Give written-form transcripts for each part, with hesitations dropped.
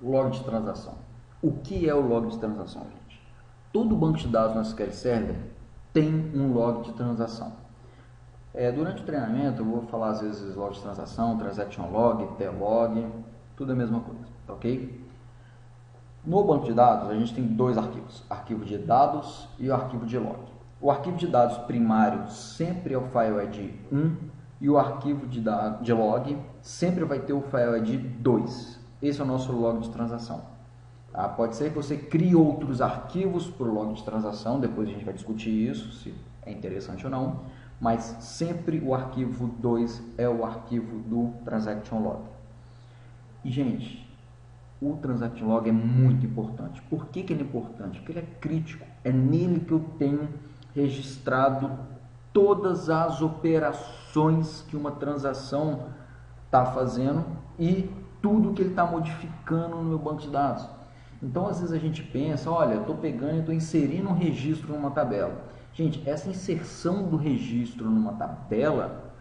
Log de transação. O que é o log de transação, gente? Todo banco de dados no SQL Server tem um log de transação. Durante o treinamento eu vou falar às vezes log de transação, transaction log, plog, tudo a mesma coisa, ok? No banco de dados a gente tem dois arquivos, arquivo de dados e o arquivo de log. O arquivo de dados primário sempre é o file ID 1 e o arquivo de log sempre vai ter o file ID 2. Esse é o nosso log de transação. Pode ser que você crie outros arquivos para o log de transação, depois a gente vai discutir isso, se é interessante ou não, mas sempre o arquivo 2 é o arquivo do transaction log. E, gente, o transaction log é muito importante. Por que ele é importante? Porque ele é crítico. É nele que eu tenho registrado todas as operações que uma transação está fazendo e tudo que ele está modificando no meu banco de dados. Então, às vezes a gente pensa, olha, eu estou pegando e estou inserindo um registro numa tabela. Gente, essa inserção do registro numa tabela,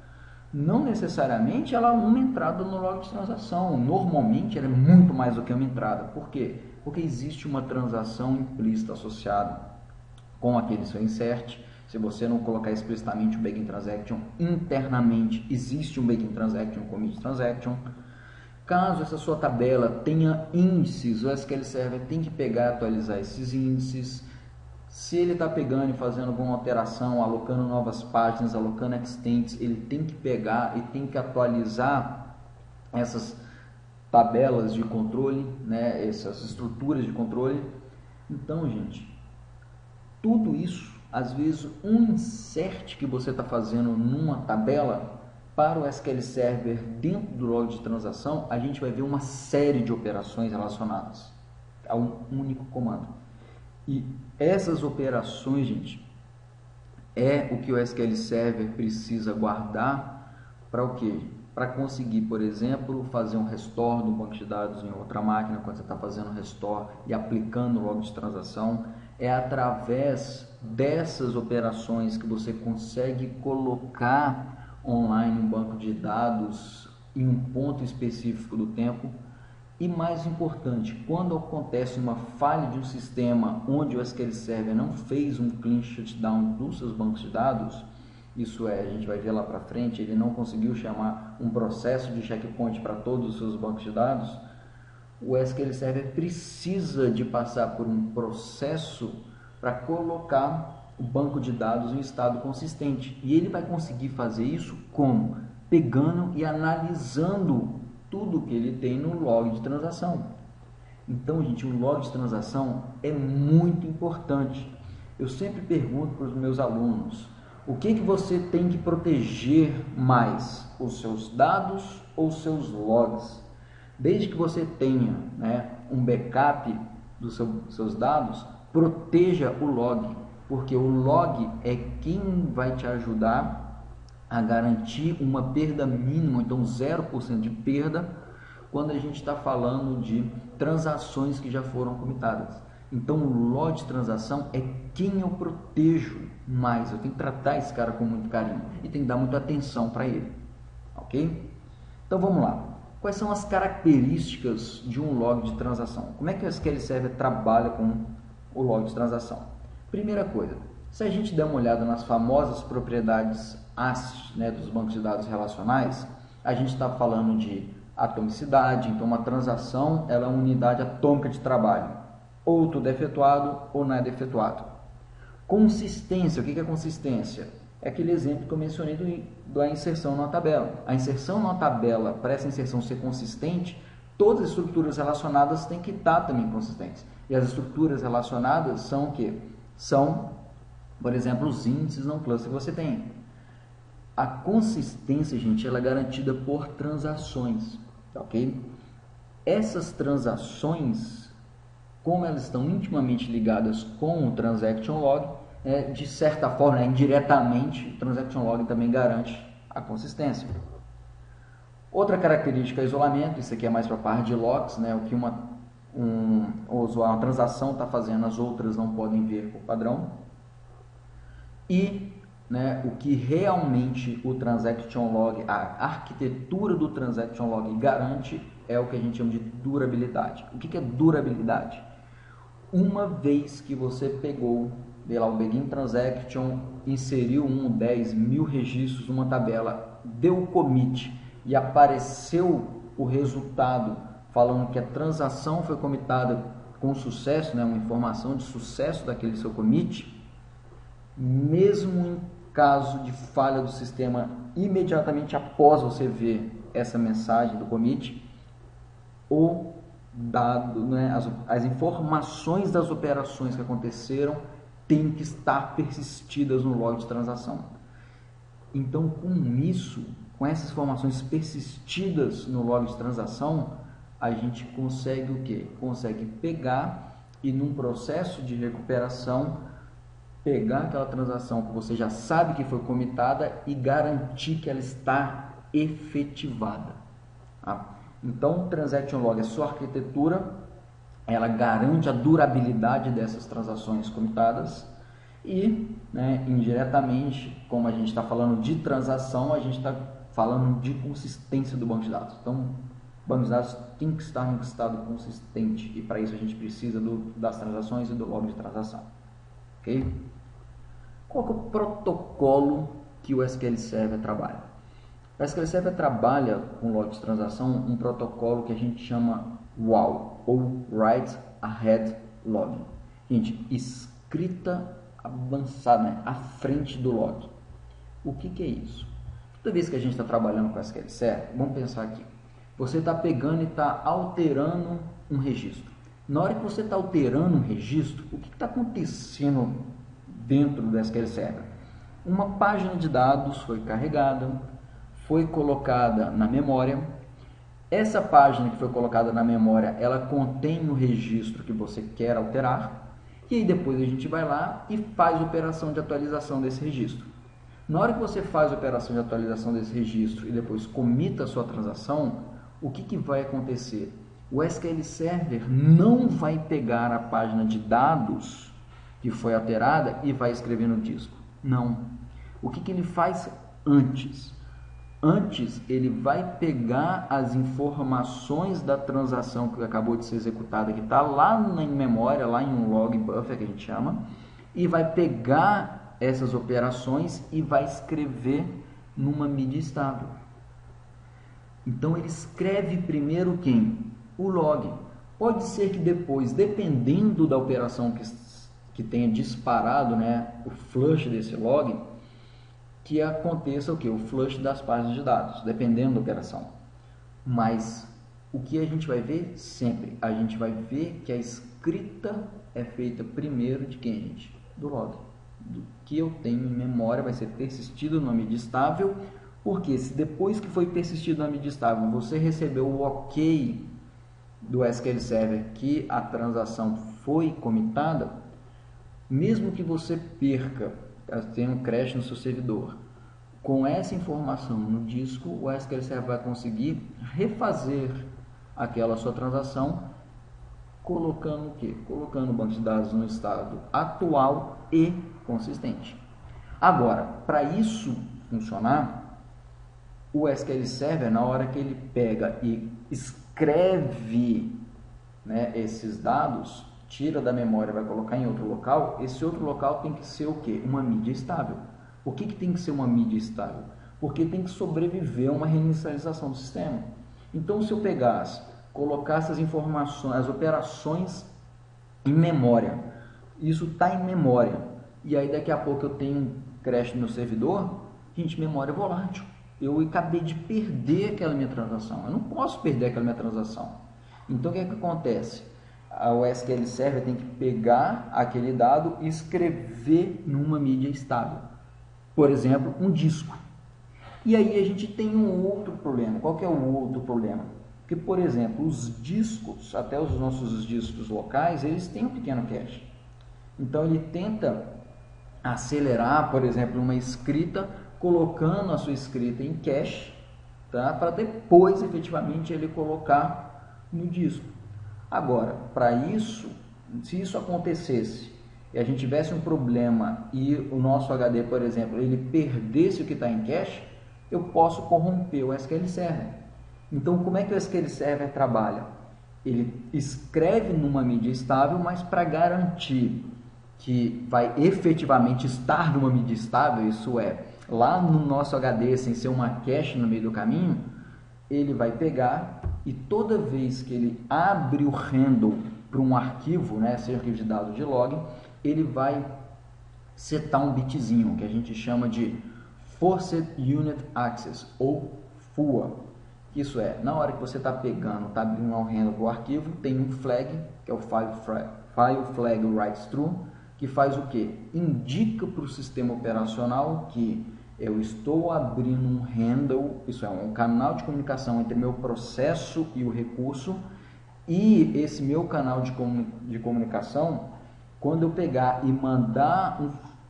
não necessariamente ela é uma entrada no log de transação. Normalmente ela é muito mais do que uma entrada. Por quê? Porque existe uma transação implícita associada com aquele seu insert. Se você não colocar explicitamente o begin transaction, internamente existe um begin transaction, commit transaction. Caso essa sua tabela tenha índices, o SQL Server tem que pegar e atualizar esses índices. Se ele está pegando e fazendo alguma alteração, alocando novas páginas, alocando extents, ele tem que pegar e tem que atualizar essas tabelas de controle, né, essas estruturas de controle. Então, gente, tudo isso, às vezes, um insert que você está fazendo numa tabela, para o SQL Server dentro do log de transação, a gente vai ver uma série de operações relacionadas a um único comando. E essas operações, gente, é o que o SQL Server precisa guardar para o quê? Para conseguir, por exemplo, fazer um restore do banco de dados em outra máquina, quando você está fazendo restore e aplicando o log de transação. É através dessas operações que você consegue colocar online um banco de dados em um ponto específico do tempo. E mais importante, quando acontece uma falha de um sistema onde o SQL Server não fez um clean shutdown dos seus bancos de dados, isso é, a gente vai ver lá para frente, ele não conseguiu chamar um processo de checkpoint para todos os seus bancos de dados, o SQL Server precisa de passar por um processo para colocar o banco de dados em estado consistente. E ele vai conseguir fazer isso como? Pegando e analisando tudo que ele tem no log de transação. Então, gente, o log de transação é muito importante. Eu sempre pergunto para os meus alunos, o que você tem que proteger mais? Os seus dados ou os seus logs? Desde que você tenha, né, um backup dos seus dados, proteja o log, porque o log é quem vai te ajudar a garantir uma perda mínima, então 0% de perda, quando a gente está falando de transações que já foram comitadas. Então o log de transação é quem eu protejo mais, eu tenho que tratar esse cara com muito carinho e tenho que dar muita atenção para ele, ok? Então vamos lá, quais são as características de um log de transação? Como é que o SQL Server trabalha com o log de transação? Primeira coisa, se a gente der uma olhada nas famosas propriedades ACID, né, dos bancos de dados relacionais, a gente está falando de atomicidade, então uma transação ela é uma unidade atômica de trabalho, ou tudo é efetuado ou nada é efetuado. Consistência, o que é consistência? É aquele exemplo que eu mencionei da inserção numa tabela. A inserção numa tabela, para essa inserção ser consistente, todas as estruturas relacionadas têm que estar também consistentes. E as estruturas relacionadas são o quê? São, por exemplo, os índices não cluster que você tem. A consistência, gente, ela é garantida por transações, ok? Essas transações, como elas estão intimamente ligadas com o transaction log, de certa forma, indiretamente, o transaction log também garante a consistência. Outra característica é isolamento, isso aqui é mais para a parte de logs, né? O que uma transação está fazendo, as outras não podem ver por padrão. E, né, o que realmente o transaction log, a arquitetura do transaction log garante é o que a gente chama de durabilidade. O que é durabilidade? Uma vez que você pegou lá o Begin Transaction, inseriu 1, 10, 1000 registros numa tabela, deu o commit e apareceu o resultado falando que a transação foi commitada com sucesso, né, uma informação de sucesso daquele seu commit, mesmo em caso de falha do sistema, imediatamente após você ver essa mensagem do commit, o dado, né, as informações das operações que aconteceram têm que estar persistidas no log de transação. Então, com isso, com essas informações persistidas no log de transação, a gente consegue o quê? Consegue pegar e num processo de recuperação, pegar aquela transação que você já sabe que foi commitada e garantir que ela está efetivada. Tá? Então, o Transaction Log, a sua arquitetura, ela garante a durabilidade dessas transações commitadas e, né, indiretamente, como a gente está falando de transação, a gente está falando de consistência do banco de dados. Então, o banco de dados tem que estar em um estado consistente e para isso a gente precisa das transações e do log de transação. Ok? Qual que é o protocolo que o SQL Server trabalha? O SQL Server trabalha com log de transação um protocolo que a gente chama WAL, ou Write Ahead Logging. Gente, escrita avançada, né, à frente do log. O que é isso? Toda vez que a gente está trabalhando com SQL Server, vamos pensar aqui. Você está pegando e está alterando um registro. Na hora que você está alterando um registro, o que está acontecendo dentro do SQL Server? Uma página de dados foi carregada, foi colocada na memória. Essa página que foi colocada na memória, ela contém o registro que você quer alterar. E aí depois a gente vai lá e faz a operação de atualização desse registro. Na hora que você faz a operação de atualização desse registro e depois commita a sua transação, o que vai acontecer? O SQL Server não vai pegar a página de dados que foi alterada e vai escrever no disco. Não. O que ele faz antes? Antes, ele vai pegar as informações da transação que acabou de ser executada, que está lá em memória, lá em um log buffer que a gente chama, e vai pegar essas operações e vai escrever numa mídia estável. Então, ele escreve primeiro quem? O log. Pode ser que depois, dependendo da operação que tenha disparado, né, o flush desse log, que aconteça o que? O flush das páginas de dados, dependendo da operação. Mas o que a gente vai ver sempre? A gente vai ver que a escrita é feita primeiro de quem, gente? Do log. Do que eu tenho em memória vai ser persistido numa mídia estável, porque se depois que foi persistido na mídia estável, você recebeu o ok do SQL Server que a transação foi commitada, mesmo que você perca, tem um crash no seu servidor, com essa informação no disco, o SQL Server vai conseguir refazer aquela sua transação, colocando o quê? Colocando o banco de dados no estado atual e consistente. Agora, para isso funcionar, o SQL Server, na hora que ele pega e escreve, né, esses dados, tira da memória e vai colocar em outro local, esse outro local tem que ser o quê? Uma mídia estável. Por que tem que ser uma mídia estável? Porque tem que sobreviver a uma reinicialização do sistema. Então, se eu pegasse, colocasse as informações, as operações em memória, isso está em memória, e aí daqui a pouco eu tenho um crash no meu servidor, gente, memória volátil. Eu acabei de perder aquela minha transação. Eu não posso perder aquela minha transação. Então, o que acontece? O SQL Server tem que pegar aquele dado e escrever numa mídia estável. Por exemplo, um disco. E aí a gente tem um outro problema. Qual que é o outro problema? Que, por exemplo, os discos, até os nossos discos locais, eles têm um pequeno cache. Então, ele tenta acelerar, por exemplo, uma escrita, colocando a sua escrita em cache, tá? Para depois, efetivamente, ele colocar no disco. Agora, para isso, se isso acontecesse e a gente tivesse um problema e o nosso HD, por exemplo, ele perdesse o que está em cache, eu posso corromper o SQL Server. Então, como é que o SQL Server trabalha? Ele escreve numa mídia estável, mas para garantir que vai efetivamente estar numa mídia estável, isso é, lá no nosso HD, sem ser uma cache no meio do caminho, ele vai pegar e toda vez que ele abre o handle para um arquivo, né, seja arquivo de dados de log, ele vai setar um bitzinho, que a gente chama de Forced Unit Access, ou FUA. Isso é, na hora que você está pegando, está abrindo um handle para o arquivo, tem um flag, que é o File Flag Writes True, que faz o quê? Indica para o sistema operacional que eu estou abrindo um handle, isso é, um canal de comunicação entre meu processo e o recurso, e esse meu canal de comunicação, quando eu pegar e mandar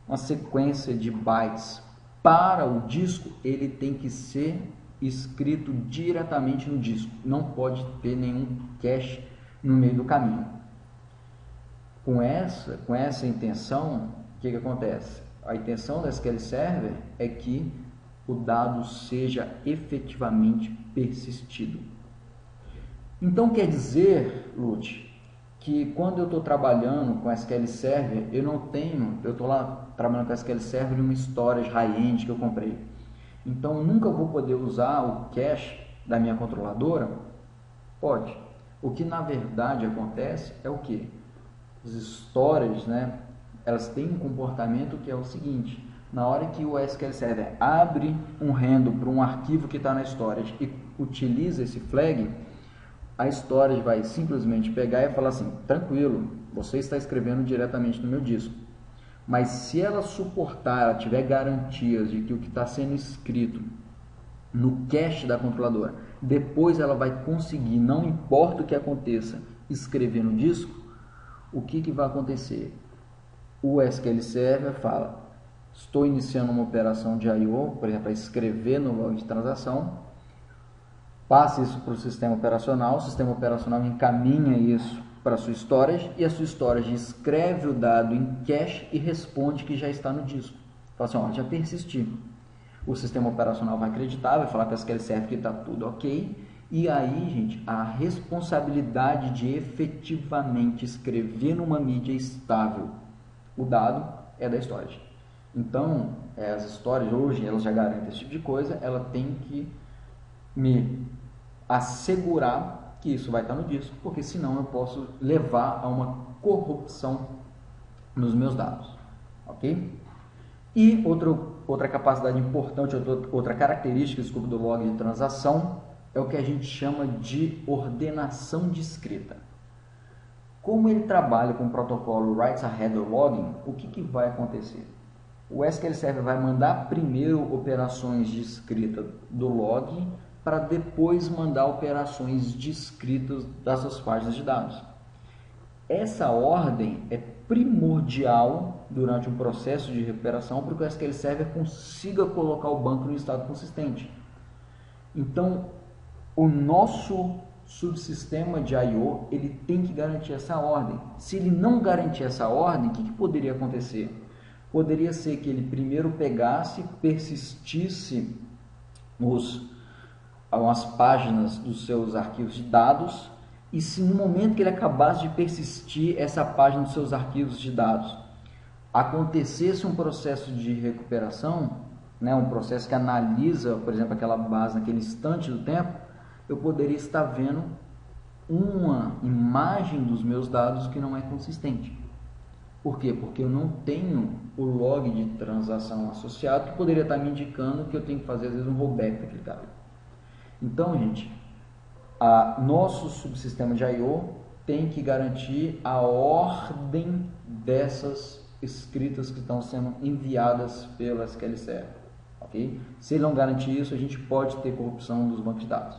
uma sequência de bytes para o disco, ele tem que ser escrito diretamente no disco, não pode ter nenhum cache no meio do caminho. Com essa intenção, o que acontece? A intenção da SQL Server é que o dado seja efetivamente persistido. Então quer dizer, Lute, que quando eu estou trabalhando com SQL Server, eu estou lá trabalhando com SQL Server em uma storage high-end que eu comprei. Então, eu nunca vou poder usar o cache da minha controladora? Pode. O que na verdade acontece é o que? Os storages, né, elas têm um comportamento que é o seguinte: na hora que o SQL Server abre um handle para um arquivo que está na storage e utiliza esse flag, a storage vai simplesmente pegar e falar assim: tranquilo, você está escrevendo diretamente no meu disco. Mas se ela suportar, ela tiver garantias de que o que está sendo escrito no cache da controladora, depois ela vai conseguir, não importa o que aconteça, escrever no disco, o que vai acontecer? O SQL Server fala: estou iniciando uma operação de I/O, por exemplo, para escrever no log de transação, passa isso para o sistema operacional encaminha isso para a sua storage, e a sua storage escreve o dado em cache e responde que já está no disco. Fala assim: ó, já persistiu. O sistema operacional vai acreditar, vai falar para a SQL Server que está tudo ok, e aí, gente, a responsabilidade de efetivamente escrever numa mídia estável o dado é da storage. Então, as storages hoje, elas já garantem esse tipo de coisa, ela tem que me assegurar que isso vai estar no disco, porque senão eu posso levar a uma corrupção nos meus dados, ok? E outra capacidade importante, outra característica, desculpa, do log de transação é o que a gente chama de ordenação discreta. Como ele trabalha com o protocolo Writes Ahead Logging, o que vai acontecer? O SQL Server vai mandar primeiro operações discretas do log para depois mandar operações discretas das suas páginas de dados. Essa ordem é primordial durante um processo de recuperação para que o SQL Server consiga colocar o banco no estado consistente. Então, o nosso subsistema de I/O, ele tem que garantir essa ordem. Se ele não garantir essa ordem, o que poderia acontecer? Poderia ser que ele primeiro pegasse, persistisse as páginas dos seus arquivos de dados, e se no momento que ele acabasse de persistir essa página dos seus arquivos de dados acontecesse um processo de recuperação, né, um processo que analisa, por exemplo, aquela base naquele instante do tempo, eu poderia estar vendo uma imagem dos meus dados que não é consistente. Por quê? Porque eu não tenho o log de transação associado, que poderia estar me indicando que eu tenho que fazer, às vezes, um rollback daquele dado. Então, gente, nosso subsistema de I/O tem que garantir a ordem dessas escritas que estão sendo enviadas pela SQL Server. Okay? Se ele não garantir isso, a gente pode ter corrupção dos bancos de dados.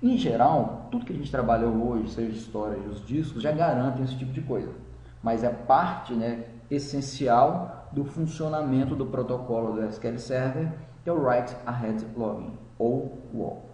Em geral, tudo que a gente trabalha hoje, seja storage, os discos, já garantem esse tipo de coisa. Mas é parte, né, essencial do funcionamento do protocolo do SQL Server, que é o Write Ahead Logging, ou WAL.